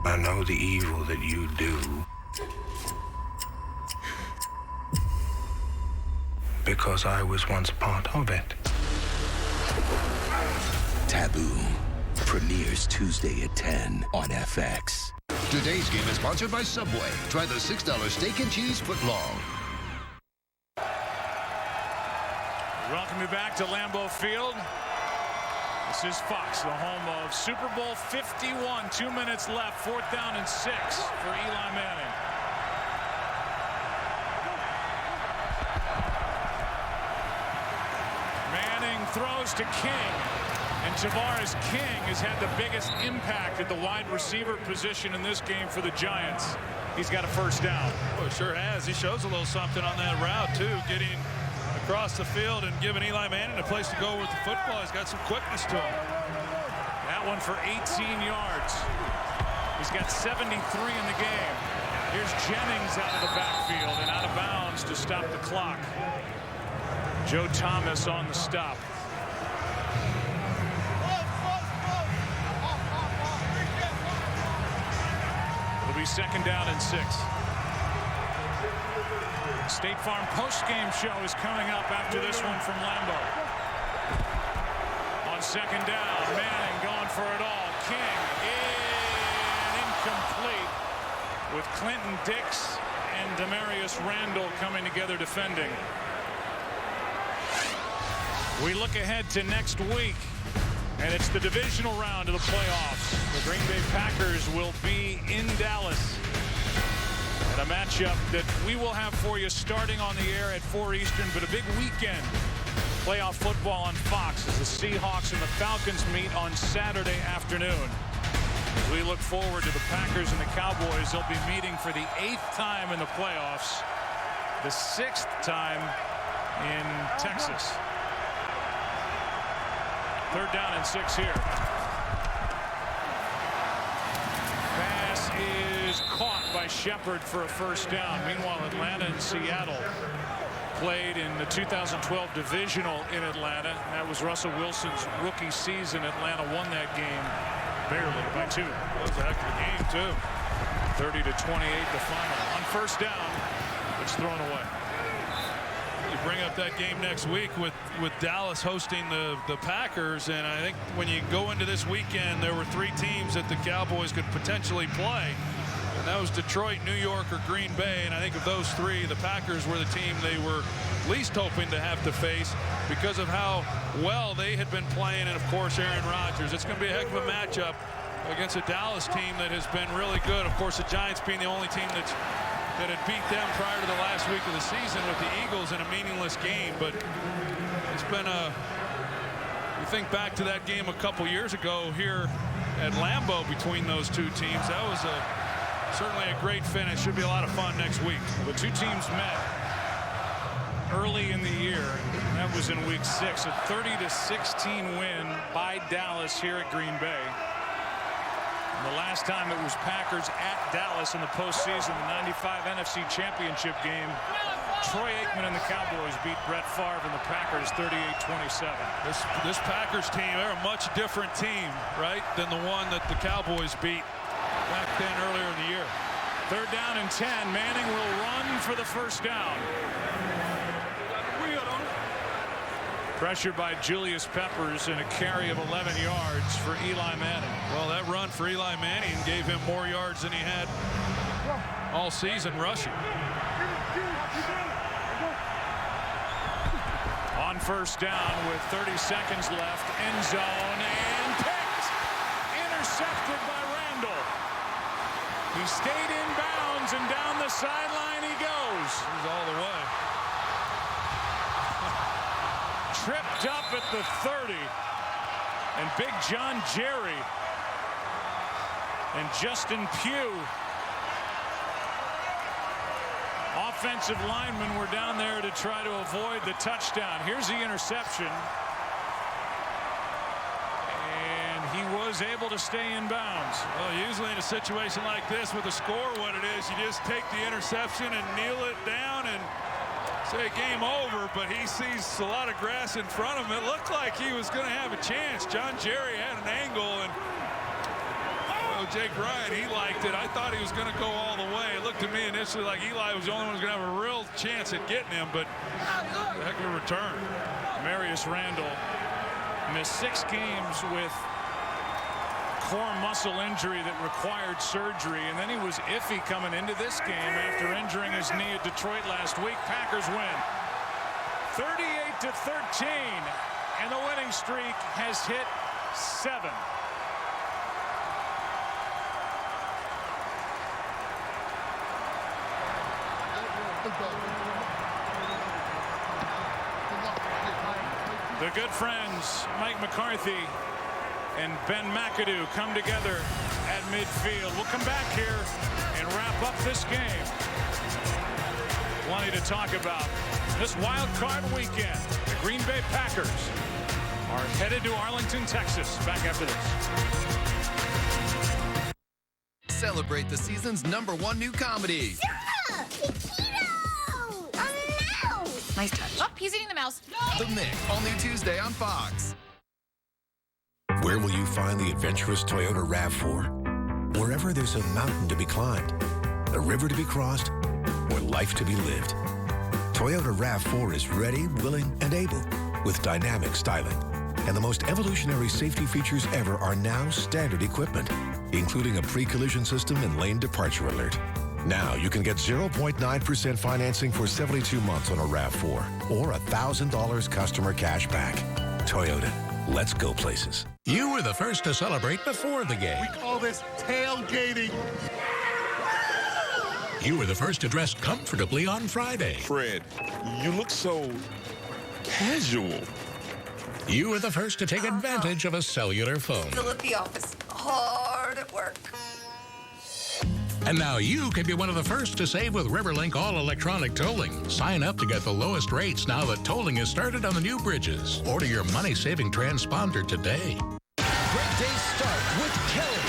I know the evil that you do. Because I was once part of it. Taboo premieres Tuesday at 10 on FX. Today's game is sponsored by Subway. Try the $6 steak and cheese footlong. Welcome you back to Lambeau Field. This is Fox, the home of Super Bowl 51. 2 minutes left, 4th down and 6 for Eli Manning. Manning throws to King. And Tavares King has had the biggest impact at the wide receiver position in this game for the Giants. He's got a first down. Oh, sure has. He shows a little something on that route, too, getting across the field and giving Eli Manning a place to go with the football. He's got some quickness to him. That one for 18 yards. He's got 73 in the game. Here's Jennings out of the backfield and out of bounds to stop the clock. Joe Thomas on the stop. It'll be 2nd down and 6. State Farm post-game show is coming up after this one from Lambeau. On 2nd down, Manning going for it all. King incomplete with Clinton Dix and Demarius Randall coming together defending. We look ahead to next week, and it's the divisional round of the playoffs. The Green Bay Packers will be in Dallas. And a matchup that we will have for you starting on the air at 4 Eastern, but a big weekend. Playoff football on Fox as the Seahawks and the Falcons meet on Saturday afternoon. As we look forward to the Packers and the Cowboys, they'll be meeting for the 8th time in the playoffs, the 6th time in Texas. 3rd down and 6 here. Pass is caught by Shepard for a first down. Meanwhile, Atlanta and Seattle played in the 2012 divisional in Atlanta. That was Russell Wilson's rookie season. Atlanta won that game barely by 2. That was a heck of a game, too. 30-28 the final. On first down, it's thrown away. You bring up that game next week with Dallas hosting the Packers, and I think when you go into this weekend, there were 3 teams that the Cowboys could potentially play, and that was Detroit, New York, or Green Bay. And I think of those 3, the Packers were the team they were least hoping to have to face because of how well they had been playing, and of course Aaron Rodgers. It's going to be a heck of a matchup against a Dallas team that has been really good. Of course, the Giants being the only team that had beat them prior to the last week of the season with the Eagles in a meaningless game. But it's been you think back to that game a couple years ago here at Lambeau between those 2 teams. That was certainly a great finish. Should be a lot of fun next week. The 2 teams met early in the year. That was in week 6. A 30-16 win by Dallas here at Green Bay. The last time it was Packers at Dallas in the postseason, the 95 NFC Championship game. Troy Aikman and the Cowboys beat Brett Favre and the Packers 38-27. This Packers team, they're a much different team, right, than the one that the Cowboys beat back then earlier in the year. 3rd down and 10. Manning will run for the first down. Pressured by Julius Peppers and a carry of 11 yards for Eli Manning. Well, that run for Eli Manning gave him more yards than he had all season rushing. On first down with 30 seconds left, end zone, and picked. Intercepted by Randall. He stayed in bounds, and down the sideline he goes. He's all the way. Tripped up at the 30, and Big John Jerry and Justin Pugh, offensive linemen, were down there to try to avoid the touchdown. Here's the interception, and he was able to stay in bounds. Well, usually in a situation like this with a score what it is, you just take the interception and kneel it down and say game over, but he sees a lot of grass in front of him. It looked like he was going to have a chance. John Jerry had an angle, and know, Jake Ryan, he liked it. I thought he was going to go all the way. It looked to me initially like Eli was the only one who was going to have a real chance at getting him, but the heck of a return. Marius Randall missed 6 games with core muscle injury that required surgery, and then he was iffy coming into this game after injuring his knee at Detroit last week. Packers win 38-13, and the winning streak has hit 7. The good friends Mike McCarthy and Ben McAdoo come together at midfield. We'll come back here and wrap up this game. Plenty to talk about. This wild card weekend, the Green Bay Packers are headed to Arlington, Texas. Back after this. Celebrate the season's #1 new comedy. Nice touch. Oh, he's eating the mouse. The Mick, all new Tuesday on Fox. Where will you find the adventurous Toyota RAV4? Wherever there's a mountain to be climbed, a river to be crossed, or life to be lived. Toyota RAV4 is ready, willing, and able with dynamic styling. And the most evolutionary safety features ever are now standard equipment, including a pre-collision system and lane departure alert. Now you can get 0.9% financing for 72 months on a RAV4 or $1,000 customer cash back. Toyota, let's go places. You were the first to celebrate before the game. We call this tailgating. You were the first to dress comfortably on Friday. Fred, you look so casual. You were the first to take advantage of a cellular phone. Still at the office. Hard at work. And now you can be one of the first to save with Riverlink all-electronic tolling. Sign up to get the lowest rates now that tolling has started on the new bridges. Order your money-saving transponder today. Great days start with Kelly.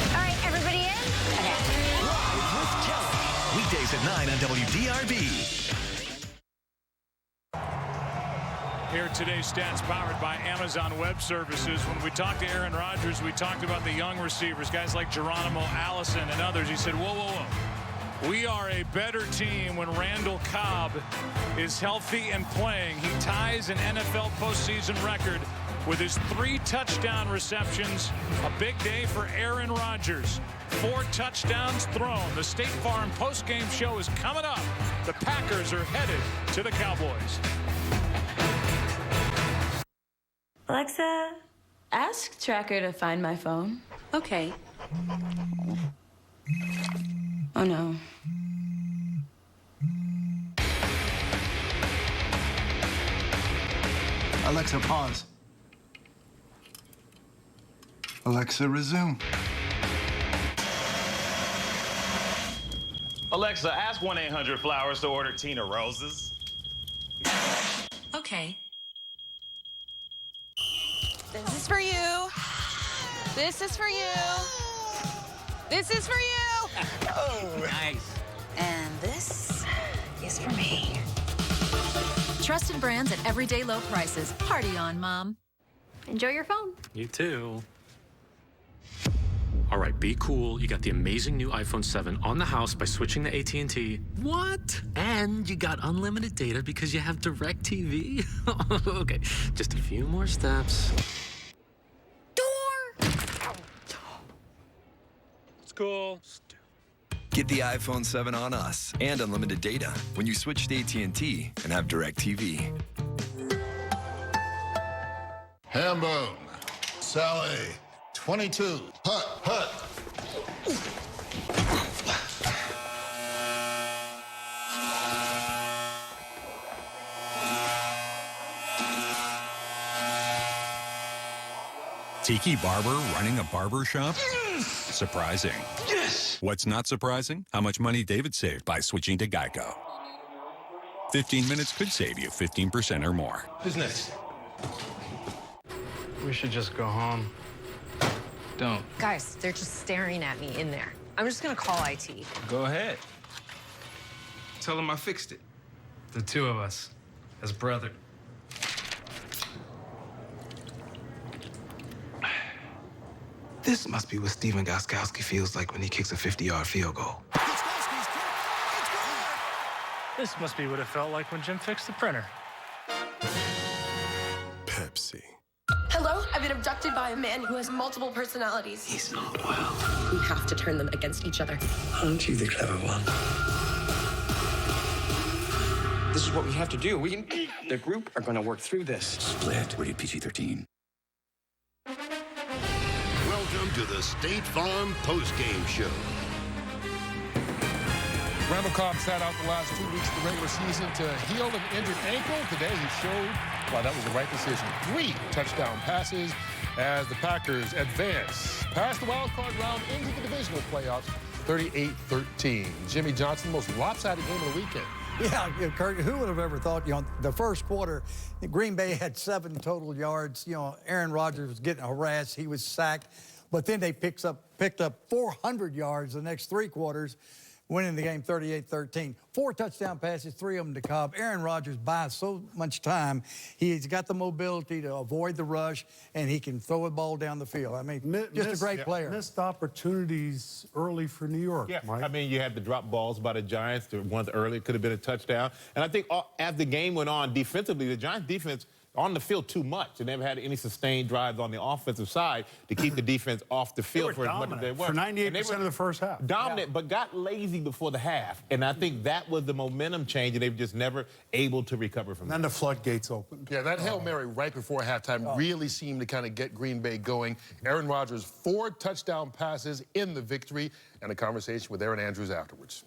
All right, everybody in? Okay. Live with Kelly. Weekdays at 9 on WDRB. Here are today's stats powered by Amazon Web Services. When we talked to Aaron Rodgers, we talked about the young receivers, guys like Geronimo Allison and others. He said, whoa, whoa, whoa. We are a better team when Randall Cobb is healthy and playing. He ties an NFL postseason record with his 3 touchdown receptions. A big day for Aaron Rodgers. 4 touchdowns thrown. The State Farm postgame show is coming up. The Packers are headed to the Cowboys. Alexa, ask Tracker to find my phone. Okay. Oh no. Alexa, pause. Alexa, resume. Alexa, ask 1-800-Flowers to order Tina Roses. Okay. This is for you. This is for you. This is for you. Oh, nice. And this is for me. Trusted brands at everyday low prices. Party on, Mom. Enjoy your phone. You too. All right, be cool. You got the amazing new iPhone 7 on the house by switching to AT&T. What? And you got unlimited data because you have DirecTV? Okay, just a few more steps. Door! It's cool. Get the iPhone 7 on us and unlimited data when you switch to AT&T and have DirecTV. Hambone, Sally, 22, hut. Tiki Barber running a barber shop? Surprising. Yes! What's not surprising? How much money David saved by switching to Geico. 15 minutes could save you 15% or more. Who's next? We should just go home. Don't. Guys, they're just staring at me in there. I'm just gonna call IT. Go ahead. Tell them I fixed it. The two of us, as brother. This This must be what Steven Gostkowski feels like when he kicks a 50-yard field goal. This must be what it felt like when Jim fixed the printer. Pepsi. Hello? I've been abducted by a man who has multiple personalities. He's not well. We have to turn them against each other. Aren't you the clever one? This is what we have to do. The group are going to work through this. Split. Rated PG-13. Welcome to the State Farm postgame show. Randall Cobb sat out the last 2 weeks of the regular season to heal an injured ankle. Today he showed why that was the right decision. 3 touchdown passes as the Packers advance past the wild card round into the divisional playoffs, 38-13. Jimmy Johnson, most lopsided game of the weekend. Yeah, Kirk, who would have ever thought, the first quarter, Green Bay had 7 total yards. Aaron Rodgers was getting harassed. He was sacked. But then they picked up 400 yards the next 3 quarters, winning the game 38-13. 4 touchdown passes, 3 of them to Cobb. Aaron Rodgers buys so much time. He's got the mobility to avoid the rush, and he can throw a ball down the field. I mean, just a great player. Missed opportunities early for New York, Mike. I mean, you had the drop balls by the Giants. The ones early could have been a touchdown. And I think as the game went on defensively, the Giants defense on the field too much. They never had any sustained drives on the offensive side to keep the defense off the field for as much as they were. For 98% of the first half. Dominant, but got lazy before the half. And I think that was the momentum change, and they were just never able to recover from that. Then the floodgates opened. Yeah, that Hail Mary right before halftime really seemed to kind of get Green Bay going. Aaron Rodgers, 4 touchdown passes in the victory, and a conversation with Aaron Andrews afterwards.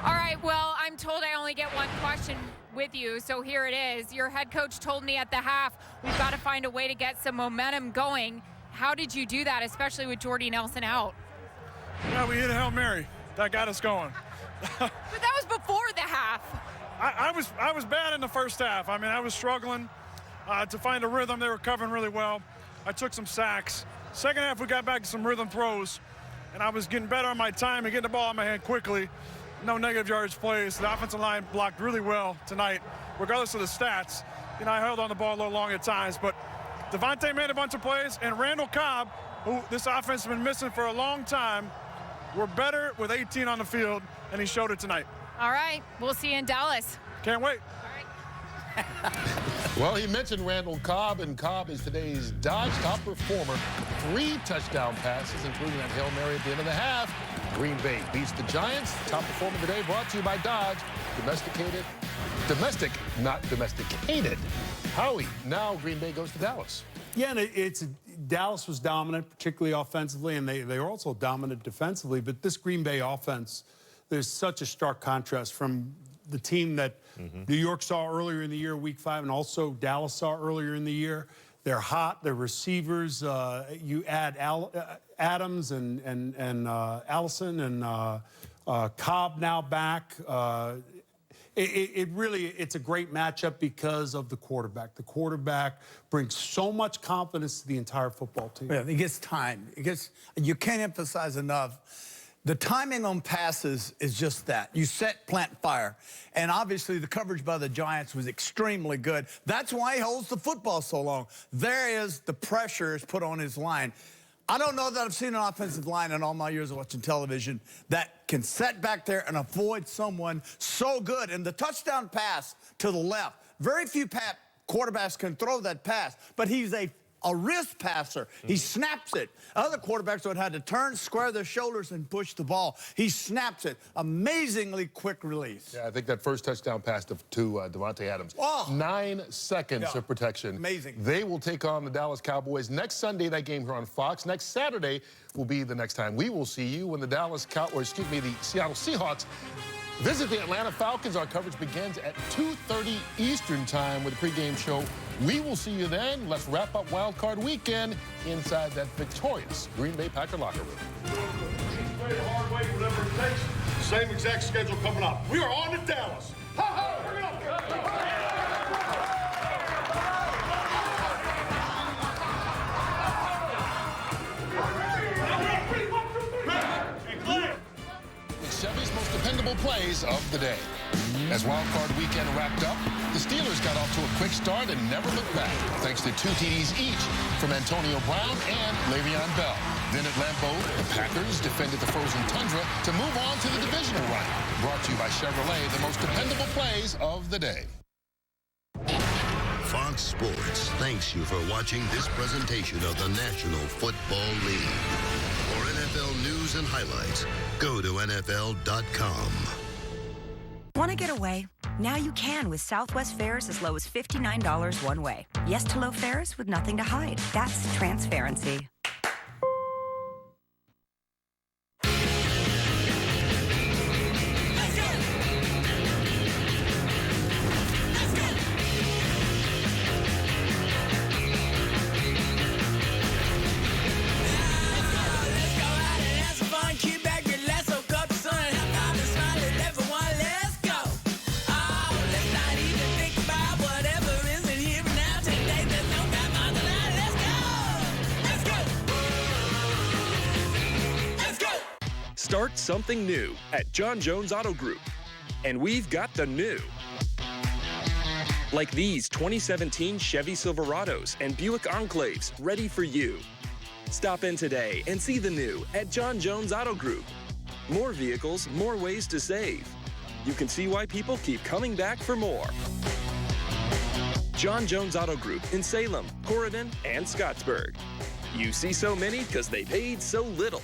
All right, well, I'm told I only get one question with you, so here it is. Your head coach told me at the half, we've got to find a way to get some momentum going. How did you do that, especially with Jordy Nelson out? Yeah, we hit a Hail Mary. That got us going. But that was before the half. I was bad in the first half. I mean, I was struggling to find a rhythm. They were covering really well. I took some sacks. Second half, we got back to some rhythm throws, and I was getting better on my time and getting the ball in my hand quickly. No negative yardage plays. The offensive line blocked really well tonight, regardless of the stats. I held on the ball a little long at times, but Devontae made a bunch of plays, and Randall Cobb, who this offense has been missing for a long time, we're better with 18 on the field, and he showed it tonight. All right, we'll see you in Dallas. Can't wait. All right. Well, he mentioned Randall Cobb, and Cobb is today's Dodge top performer. 3 touchdown passes, including that Hail Mary at the end of the half. Green Bay beats the Giants. Top performer today brought to you by Dodge. Domestic, not domesticated. Howie, now Green Bay goes to Dallas. Yeah, and Dallas was dominant, particularly offensively, and they were also dominant defensively. But this Green Bay offense, there's such a stark contrast from the team that New York saw earlier in the year, Week 5, and also Dallas saw earlier in the year. They're hot. They're receivers. You add Adams and Allison and Cobb now back. It's a great matchup because of the quarterback. The quarterback brings so much confidence to the entire football team. Yeah, it gets time. You can't emphasize enough. The timing on passes is just that. You set, plant, fire. And obviously the coverage by the Giants was extremely good. That's why he holds the football so long. The pressure is put on his line. I don't know that I've seen an offensive line in all my years of watching television that can set back there and avoid someone so good. And the touchdown pass to the left, very few quarterbacks can throw that pass, but he's a wrist passer. He snaps it. Other quarterbacks would have had to turn, square their shoulders, and push the ball. He snaps it. Amazingly quick release. Yeah, I think that first touchdown pass to Devontae Adams. 9 seconds of protection. Amazing. They will take on the Dallas Cowboys next Sunday. That game here on Fox. Next Saturday will be the next time we will see you when the the Seattle Seahawks visit the Atlanta Falcons. Our coverage begins at 2:30 Eastern time with a pregame show. We will see you then. Let's wrap up Wild Card Weekend inside that victorious Green Bay Packer locker room. Hard way, whatever it takes. Same exact schedule coming up. We are on to Dallas. Ha ha! Bring it up. Chevy's most dependable plays of the day. As Wild Card Weekend wrapped up, the Steelers got off to a quick start and never looked back, thanks to 2 TDs each from Antonio Brown and Le'Veon Bell. Then at Lambeau, the Packers defended the frozen tundra to move on to the divisional round. Brought to you by Chevrolet, the most dependable plays of the day. Fox Sports thanks you for watching this presentation of the National Football League. For NFL news and highlights, go to NFL.com. Want to get away? Now you can with Southwest fares as low as $59 one way. Yes to low fares with nothing to hide. That's transparency. Start something new at John Jones Auto Group. And we've got the new. Like these 2017 Chevy Silverados and Buick Enclaves ready for you. Stop in today and see the new at John Jones Auto Group. More vehicles, more ways to save. You can see why people keep coming back for more. John Jones Auto Group in Salem, Corydon, and Scottsburg. You see so many because they paid so little.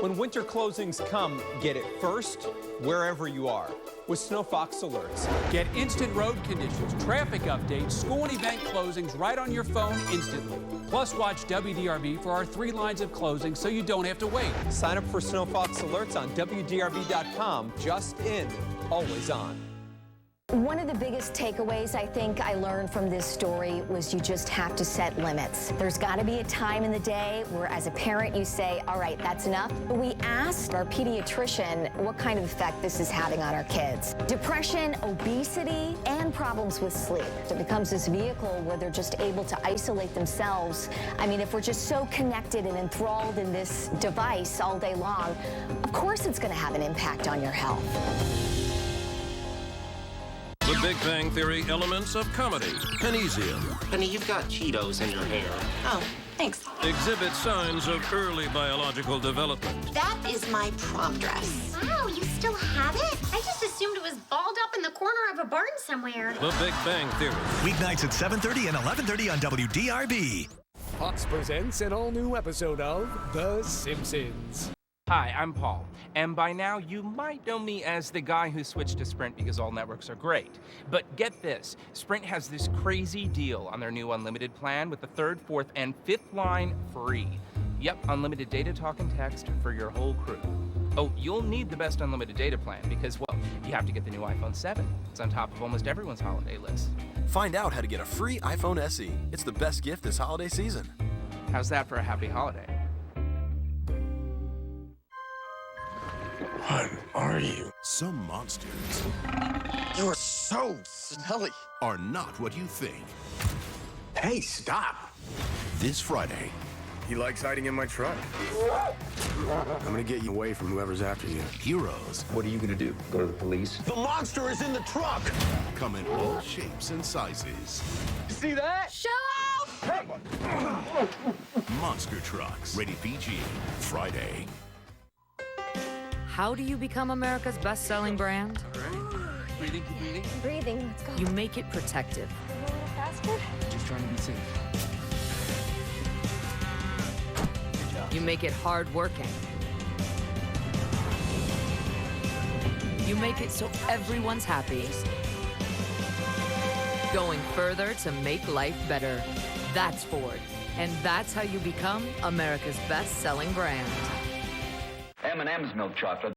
When winter closings come, get it first wherever you are with SnowFox alerts. Get instant road conditions, traffic updates, school and event closings right on your phone instantly. Plus, watch WDRB for our 3 lines of closing so you don't have to wait. Sign up for SnowFox alerts on WDRB.com. Just in, always on. One of the biggest takeaways I think I learned from this story was you just have to set limits. There's got to be a time in the day where as a parent you say, all right, that's enough. But we asked our pediatrician what kind of effect this is having on our kids. Depression, obesity, and problems with sleep. It becomes this vehicle where they're just able to isolate themselves. I mean, if we're just so connected and enthralled in this device all day long, of course it's going to have an impact on your health. The Big Bang Theory elements of comedy. Penesium. Penny, you've got Cheetos in your hair. Oh, thanks. Exhibit signs of early biological development. That is my prom dress. Wow, you still have it? I just assumed it was balled up in the corner of a barn somewhere. The Big Bang Theory. Weeknights at 7:30 and 11:30 on WDRB. Fox presents an all-new episode of The Simpsons. Hi, I'm Paul, and by now you might know me as the guy who switched to Sprint because all networks are great. But get this, Sprint has this crazy deal on their new unlimited plan with the 3rd, 4th, and 5th line free. Yep, unlimited data, talk, and text for your whole crew. Oh, you'll need the best unlimited data plan because, well, you have to get the new iPhone 7. It's on top of almost everyone's holiday list. Find out how to get a free iPhone SE. It's the best gift this holiday season. How's that for a happy holiday? What are you? Some monsters You are so smelly. are not what you think. Hey, stop. This Friday, He likes hiding in my truck. I'm gonna get you away from whoever's after you. heroes What are you gonna do? Go to the police? The monster is in the truck. Come in all shapes and sizes. See that? Show off! Monster Trucks. Rated PG. Friday. How do you become America's best-selling brand? Breathing. Breathing, let's go. You make it protective. A little faster. Just trying to be safe. You make it hard-working. You make it so everyone's happy. Going further to make life better. That's Ford. And that's how you become America's best-selling brand. M&M's milk chocolate